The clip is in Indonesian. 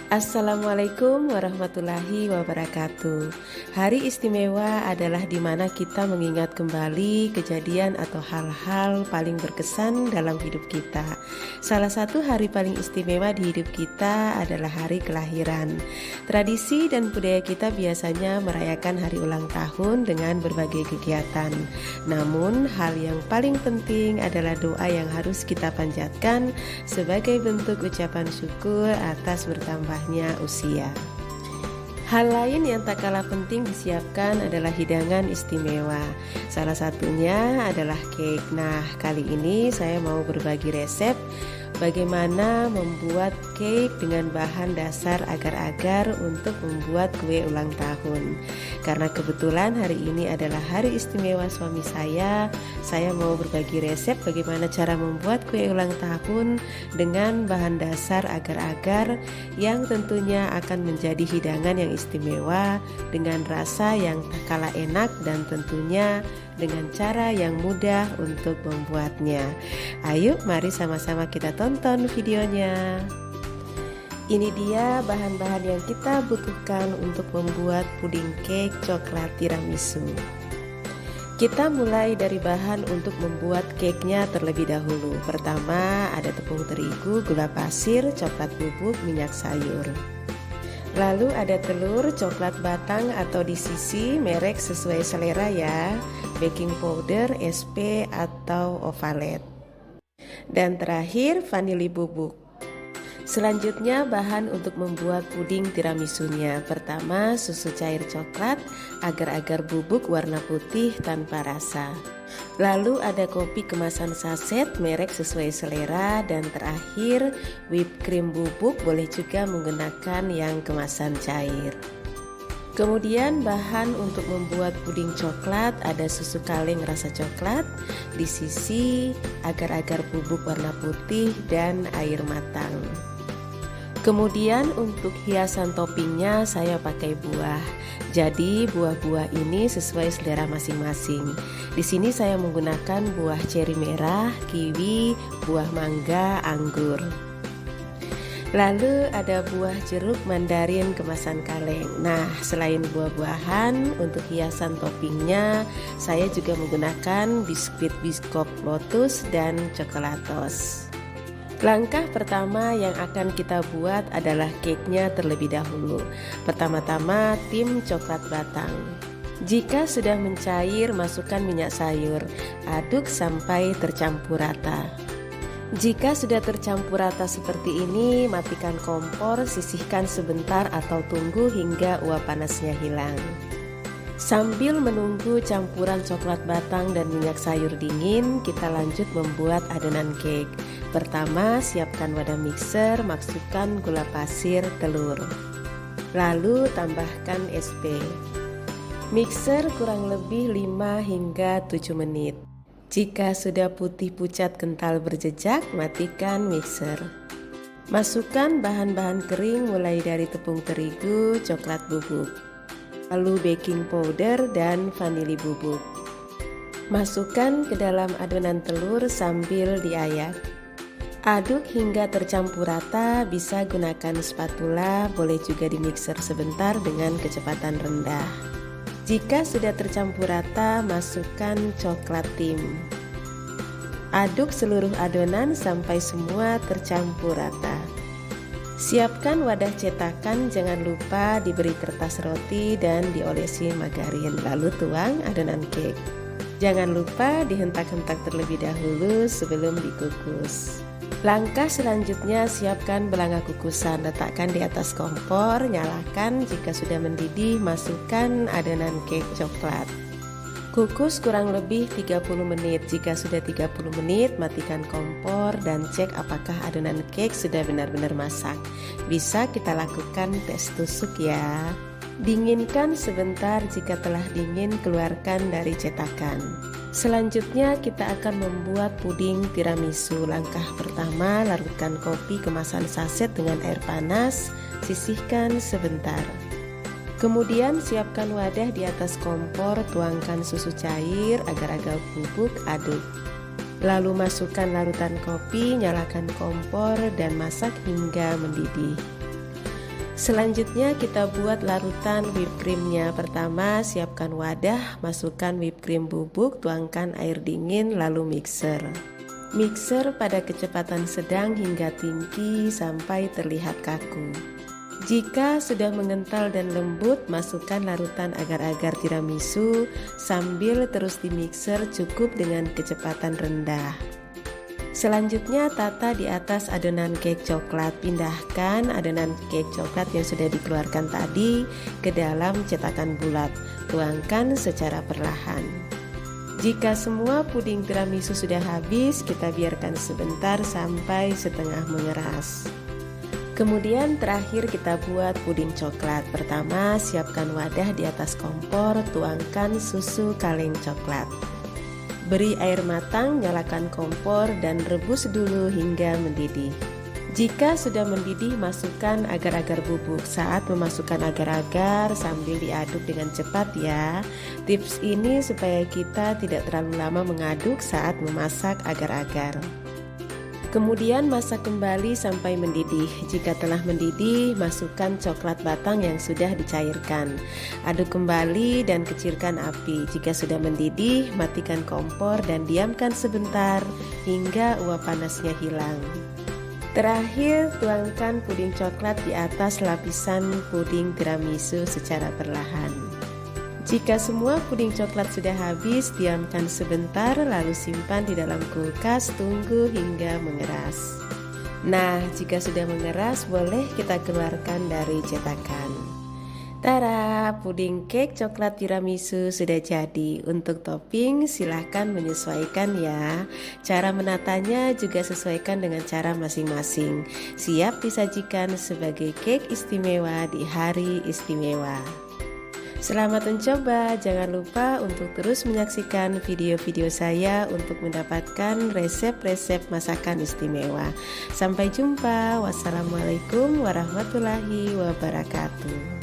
Assalamualaikum warahmatullahi wabarakatuh. Hari istimewa adalah di mana kita mengingat kembali kejadian atau hal-hal paling berkesan dalam hidup kita. Salah satu hari paling istimewa di hidup kita adalah hari kelahiran. Tradisi dan budaya kita biasanya merayakan hari ulang tahun dengan berbagai kegiatan. Namun, hal yang paling penting adalah doa yang harus kita panjatkan sebagai bentuk ucapan syukur atas bertambah usia. Hal lain yang tak kalah penting disiapkan adalah hidangan istimewa. Salah satunya adalah cake. Nah, kali ini saya mau berbagi resep bagaimana membuat cake dengan bahan dasar agar-agar untuk membuat kue ulang tahun. Karena kebetulan hari ini adalah hari istimewa suami saya mau berbagi resep bagaimana cara membuat kue ulang tahun dengan bahan dasar agar-agar yang tentunya akan menjadi hidangan yang istimewa dengan rasa yang tak kalah enak dan tentunya dengan cara yang mudah untuk membuatnya. Ayo mari sama-sama kita tonton videonya. Ini dia bahan-bahan yang kita butuhkan untuk membuat puding cake coklat tiramisu. Kita mulai dari bahan untuk membuat cake-nya terlebih dahulu. Pertama ada tepung terigu, gula pasir, coklat bubuk, minyak sayur. Lalu ada telur, coklat batang atau disisi, merek sesuai selera ya, baking powder, SP atau ovalet. Dan terakhir vanili bubuk. Selanjutnya bahan untuk membuat puding tiramisunya. Pertama susu cair coklat, agar-agar bubuk warna putih tanpa rasa. Lalu ada kopi kemasan saset merek sesuai selera. Dan terakhir whipped cream bubuk, boleh juga menggunakan yang kemasan cair. Kemudian bahan untuk membuat puding coklat ada susu kaleng rasa coklat, disisi, agar-agar bubuk warna putih, dan air matang. Kemudian untuk hiasan toppingnya saya pakai buah. Jadi buah-buah ini sesuai selera masing-masing. Di sini saya menggunakan buah ceri merah, kiwi, buah mangga, anggur. Lalu ada buah jeruk mandarin kemasan kaleng. Nah, selain buah-buahan, untuk hiasan toppingnya saya juga menggunakan biskuit biskop lotus dan coklatos. Langkah pertama yang akan kita buat adalah cake-nya terlebih dahulu. Pertama-tama tim coklat batang. Jika sudah mencair, masukkan minyak sayur. Aduk sampai tercampur rata. Jika sudah tercampur rata seperti ini, matikan kompor, sisihkan sebentar atau tunggu hingga uap panasnya hilang. Sambil menunggu campuran coklat batang dan minyak sayur dingin, kita lanjut membuat adonan cake. Pertama, siapkan wadah mixer, masukkan gula pasir, telur. Lalu tambahkan SP. Mixer kurang lebih 5 hingga 7 menit. Jika sudah putih pucat kental berjejak, matikan mixer. Masukkan bahan-bahan kering mulai dari tepung terigu, coklat bubuk, lalu baking powder dan vanili bubuk. Masukkan ke dalam adonan telur sambil diayak. Aduk hingga tercampur rata, bisa gunakan spatula, boleh juga di mixer sebentar dengan kecepatan rendah. Jika sudah tercampur rata, masukkan coklat tim. Aduk seluruh adonan sampai semua tercampur rata. Siapkan wadah cetakan, jangan lupa diberi kertas roti dan diolesi margarin. Lalu tuang adonan cake. Jangan lupa dihentak-hentak terlebih dahulu sebelum dikukus. Langkah selanjutnya, siapkan belanga kukusan, letakkan di atas kompor, nyalakan. Jika sudah mendidih, masukkan adonan cake coklat. Kukus kurang lebih 30 menit. Jika sudah 30 menit, matikan kompor dan cek apakah adonan cake sudah benar-benar masak. Bisa kita lakukan tes tusuk ya. Dinginkan sebentar, jika telah dingin keluarkan dari cetakan. Selanjutnya kita akan membuat puding tiramisu. Langkah pertama, larutkan kopi kemasan saset dengan air panas, sisihkan sebentar. Kemudian siapkan wadah di atas kompor, tuangkan susu cair, agar-agar bubuk, aduk. Lalu masukkan larutan kopi, nyalakan kompor dan masak hingga mendidih. Selanjutnya kita buat larutan whipped creamnya. Pertama, siapkan wadah, masukkan whipped cream bubuk, tuangkan air dingin, lalu mixer. Mixer pada kecepatan sedang hingga tinggi sampai terlihat kaku. Jika sudah mengental dan lembut, masukkan larutan agar-agar tiramisu sambil terus dimixer cukup dengan kecepatan rendah. Selanjutnya tata di atas adonan cake coklat. Pindahkan adonan cake coklat yang sudah dikeluarkan tadi ke dalam cetakan bulat. Tuangkan secara perlahan. Jika semua puding tiramisu sudah habis, kita biarkan sebentar sampai setengah mengeras. Kemudian terakhir kita buat puding coklat. Pertama, siapkan wadah di atas kompor, tuangkan susu kaleng coklat. Beri air matang, nyalakan kompor dan rebus dulu hingga mendidih. Jika sudah mendidih, masukkan agar-agar bubuk. Saat memasukkan agar-agar sambil diaduk dengan cepat ya. Tips ini supaya kita tidak terlalu lama mengaduk saat memasak agar-agar. Kemudian masak kembali sampai mendidih. Jika telah mendidih, masukkan coklat batang yang sudah dicairkan. Aduk kembali dan kecilkan api. Jika sudah mendidih, matikan kompor dan diamkan sebentar hingga uap panasnya hilang. Terakhir, tuangkan puding coklat di atas lapisan puding tiramisu secara perlahan. Jika semua puding coklat sudah habis, diamkan sebentar lalu simpan di dalam kulkas, tunggu hingga mengeras. Nah, jika sudah mengeras, boleh kita keluarkan dari cetakan. Tara, puding cake coklat tiramisu sudah jadi. Untuk topping silahkan menyesuaikan ya. Cara menatanya juga sesuaikan dengan cara masing-masing. Siap disajikan sebagai cake istimewa di hari istimewa. Selamat mencoba, jangan lupa untuk terus menyaksikan video-video saya untuk mendapatkan resep-resep masakan istimewa. Sampai jumpa, wassalamualaikum warahmatullahi wabarakatuh.